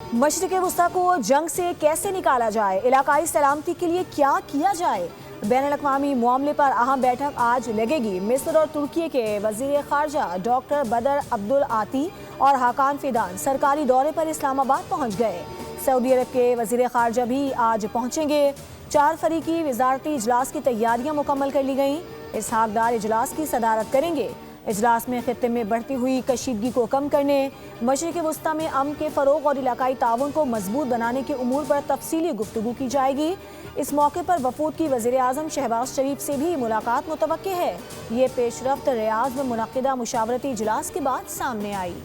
मशरिक़ वुस्ता को जंग से कैसे निकाला जाए, इलाकाई सलामती के लिए क्या किया जाए। बैनुल-अक़वामी मामले पर अहम बैठक आज लगेगी। मिस्र और तुर्की के वज़ीर ख़ारजा डॉक्टर बदर अब्दुल आती और हाकान फिदान सरकारी दौरे पर इस्लामाबाद पहुँच गए। सऊदी अरब के वज़ीर ख़ारजा भी आज पहुँचेंगे। 4 फरीकी वज़ारती इजलास की तैयारियाँ मुकम्मल कर ली गईं। इसहाक डार इजलास की सदारत करेंगे। इजलास में खित्ते में बढ़ती हुई कशीदगी को कम करने, मशरिक़ वुस्ता में अमन के फ़रोग़ और इलाकाई ताउन को मजबूत बनाने के उमूर पर तफसीली गुफ्तगू की जाएगी। इस मौके पर वफूद की वज़ीर आज़म शहबाज शरीफ से भी मुलाकात मुतवक्के है। ये पेशरफ्त रियाद में मुनक़िदा मुशावरती इजलास के बाद सामने आई।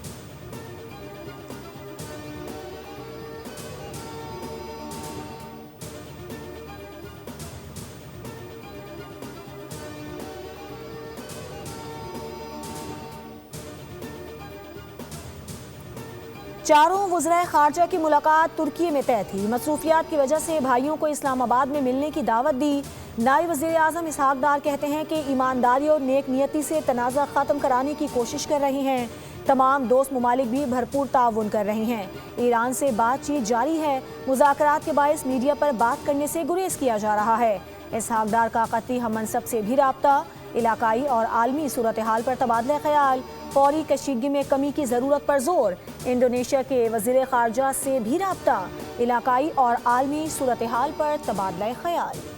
चारों वज़राए ख़ारजा की मुलाकात तुर्की में तय थी। मसरूफियात की वजह से भाइयों को इस्लामाबाद में मिलने की दावत दी। नायब वज़ीर आज़म इसहाक डार कहते हैं कि ईमानदारी और नेक नियति से तनाज़ा ख़त्म कराने की कोशिश कर रही हैं। तमाम दोस्त ममालिक भी भरपूर ताउन कर रहे हैं। ईरान से बातचीत जारी है। मुज़ाकरात के बायस मीडिया पर बात करने से गुरेज किया जा रहा है। इसहाक डार का कतई हम मनसब से भी राब्ता, इलाकाई और आलमी सूरत हाल पर तबादला ख्याल, फौरी कशीदगी में कमी की ज़रूरत पर जोर। इंडोनेशिया के वज़ीर ख़ारजा से भी राब्ता, इलाकाई और आलमी सूरत हाल पर तबादला ख्याल।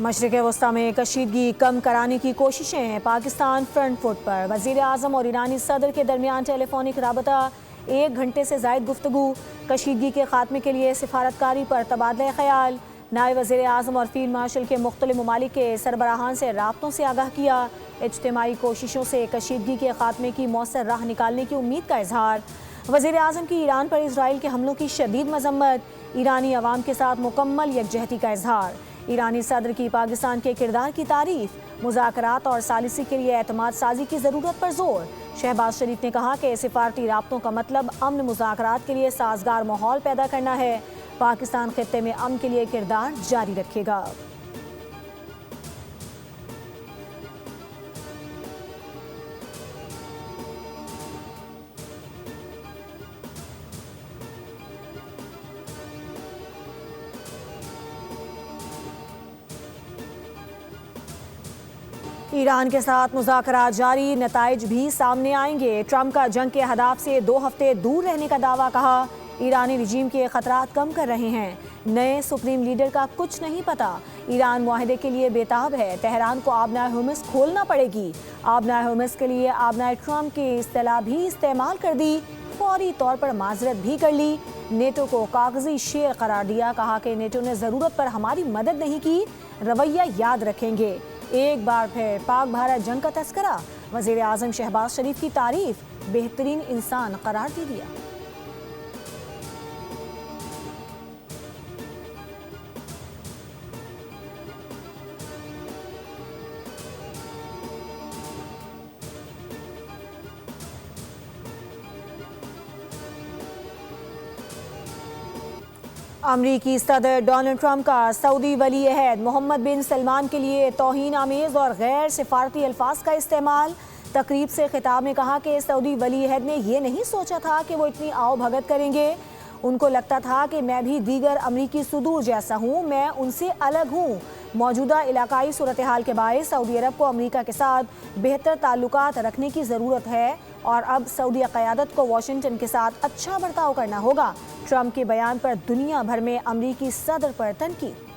मशरिक़ वुस्ता में कशीदगी कम कराने की कोशिशें हैं। पाकिस्तान फ्रंट फुट पर। वज़ीर आज़म और ईरानी सदर के दरमियान टेलीफोनिक राबता, 1 घंटे से ज़ायद गुफ्तगू। कशीदगी के खात्मे के लिए सिफारतकारी पर तबादला ख्याल। नायब वज़ीर आज़म और फील्ड मार्शल के मुख्तलिफ ममालिक के सरबराहान से राब्तों से आगाह किया। इज्तिमाई कोशिशों से कशीदगी के खात्मे की मौसर राह निकालने की उम्मीद का इजहार। वज़ीर आज़म की ईरान पर इसराइल के हमलों की शदीद मजम्मत। ईरानी अवाम के साथ मुकम्मल यकजहती का इजहार। ईरानी सदर की पाकिस्तान के किरदार की तारीफ। मुज़ाकरात और सालिसी के लिए एतमाद साजी की ज़रूरत पर जोर। शहबाज शरीफ ने कहा कि सिफारती राब्तों का मतलब अमन मुज़ाकरात के लिए साजगार माहौल पैदा करना है। पाकिस्तान खित्ते में अमन के लिए किरदार जारी रखेगा। ईरान के साथ मुज़ाकरात जारी, नताइज भी सामने आएंगे। ट्रंप का जंग के अहदाफ से 2 हफ्ते दूर रहने का दावा, कहा ईरानी रिजीम के खतरात कम कर रहे हैं। नए सुप्रीम लीडर का कुछ नहीं पता। ईरान मुआहदे के लिए बेताब है। तेहरान को आबनाए हुर्मुज़ खोलना पड़ेगी। आबनाए हुर्मुज़ के लिए आबनाए ट्रंप की इस्तेलाह भी इस्तेमाल कर दी। फौरी तौर पर माजरत भी कर ली। नेटो को कागजी शेर करार दिया। कहा कि नेटो ने ज़रूरत पर हमारी मदद नहीं की, रवैया याद रखेंगे। एक बार फिर पाक भारत जंग का तस्करा। वज़ीर आज़म शहबाज शरीफ की तारीफ, बेहतरीन इंसान करार दे दिया। अमरीकी सदर डोनाल्ड ट्रंप का सऊदी वली अहद मोहम्मद बिन सलमान के लिए तौहीन आमेज़ और गैर सिफारती अल्फाज का इस्तेमाल। तकरीब से खिताब में कहा कि सऊदी वली अहद ने यह नहीं सोचा था कि वो इतनी आओ भगत करेंगे। उनको लगता था कि मैं भी दीगर अमरीकी सुदूर जैसा हूँ, मैं उनसे अलग हूँ। मौजूदा इलाकाई सूरत हाल के बायस सऊदी अरब को अमरीका के साथ बेहतर ताल्लुकात रखने की ज़रूरत है और अब सऊदी क़यादत को वाशिंगटन के साथ अच्छा बर्ताव करना होगा। ट्रंप के बयान पर दुनिया भर में अमरीकी सदर पर तनकीद।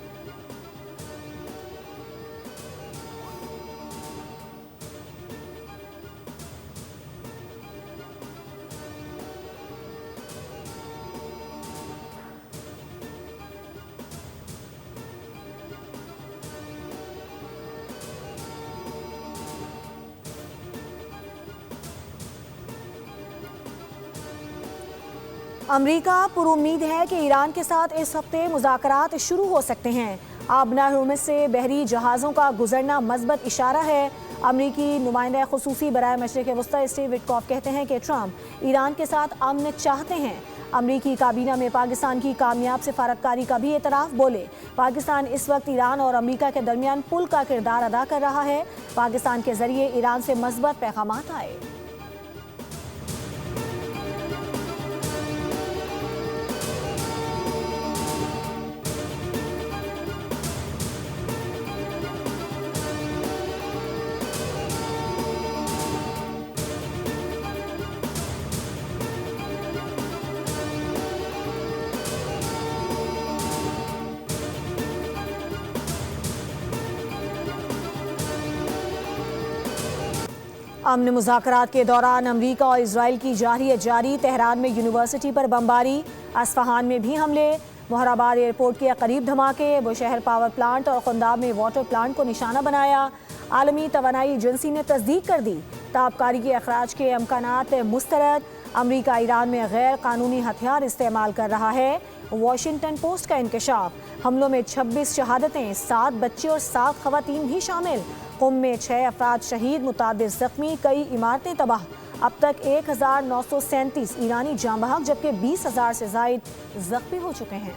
अमरीका पुरुम्मीद है कि ईरान के साथ इस हफ्ते मुज़ाकरात शुरू हो सकते हैं। आबना हुर्मुज़ से बहरी जहाज़ों का गुजरना मज़बत इशारा है। अमरीकी नुमाइंदा खुसूसी बराए मशरिक़ वस्ती स्टीव विटकॉफ कहते हैं कि ट्रंप ईरान के साथ अमन चाहते हैं। अमरीकी काबीना में पाकिस्तान की कामयाब सिफारतकारी का भी एतराफ़। बोले, पाकिस्तान इस वक्त ईरान और अमरीका के दरमियान पुल का किरदार अदा कर रहा है। पाकिस्तान के जरिए ईरान से मज़बत पैगामात आए। अमन मुज़ाकरात के दौरान अमरीका और इजराइल की जारी तेहरान में यूनिवर्सिटी पर बमबारी, अस्फहान में भी हमले, मोहराबाद एयरपोर्ट के करीब धमाके, बुशहर पावर प्लांट और खुंदाब में वाटर प्लांट को निशाना बनाया। आलमी तवानाई एजेंसी ने तस्दीक कर दी, ताबकारी के अखराज के अमकानात मुस्तरद। अमरीका ईरान में गैर कानूनी हथियार इस्तेमाल कर रहा है। वॉशिंगटन पोस्ट का इंकशाफ, हमलों में 26 शहादतें, 7 बच्चे और 7 खवातीन भी शामिल। कुम में 6 अफराद शहीद, मुतादिद जख्मी, कई इमारतें तबाह। अब तक 1937 ईरानी जाँ बहक जबकि 20,000 से जायद जख्मी हो चुके हैं।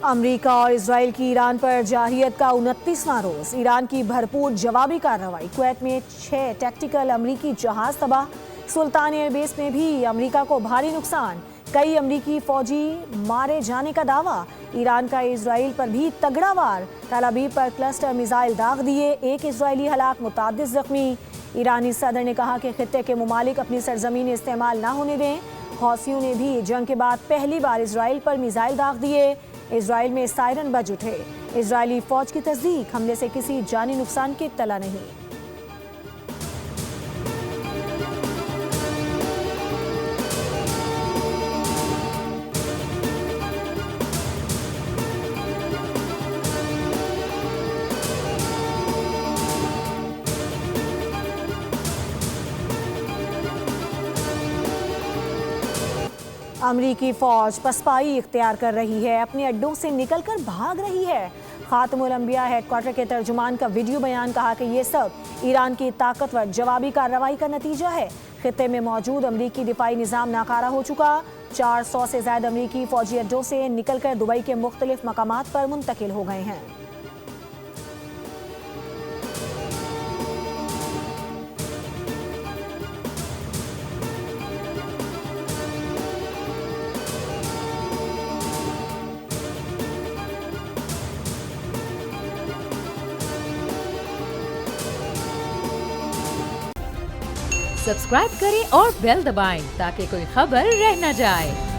अमरीका और इजराइल की ईरान पर जारहियत का 29वां रोज़, ईरान की भरपूर जवाबी कार्रवाई। कुवैत में 6 टैक्टिकल अमरीकी जहाज तबाह। सुल्तान एयरबेस में भी अमरीका को भारी नुकसान, कई अमरीकी फौजी मारे जाने का दावा। ईरान का इजराइल पर भी तगड़ा वार, तल अवीव पर क्लस्टर मिसाइल दाग दिए, 1 इजरायली हलाक, मुतादिद जख्मी। ईरानी सदर ने कहा कि खित्ते के मुमालिक अपनी सरजमीन इस्तेमाल ना होने दें। हौसियों ने भी जंग के बाद पहली बार इजराइल पर मिसाइल दाग दिए। इजराइल में सायरन बज उठे। इजरायली फौज की तस्दीक, हमले से किसी जानी नुकसान की इत्तला नहीं। अमरीकी फौज पसपाई इख्तियार कर रही है, अपने अड्डों से निकलकर भाग रही है। खातमुल अंबिया हेडक्वार्टर के तर्जुमान का वीडियो बयान, कहा कि ये सब ईरान की ताकतवर जवाबी कार्रवाई का नतीजा है। खित्ते में मौजूद अमरीकी दिफाई निज़ाम नाकारा हो चुका। 400 से ज्यादा अमरीकी फौजी अड्डों से निकलकर दुबई के मुख्तलिफ मकामात पर मुंतकिल हो गए हैं। सब्सक्राइब करें और बेल दबाएं ताकि कोई खबर रह न जाए।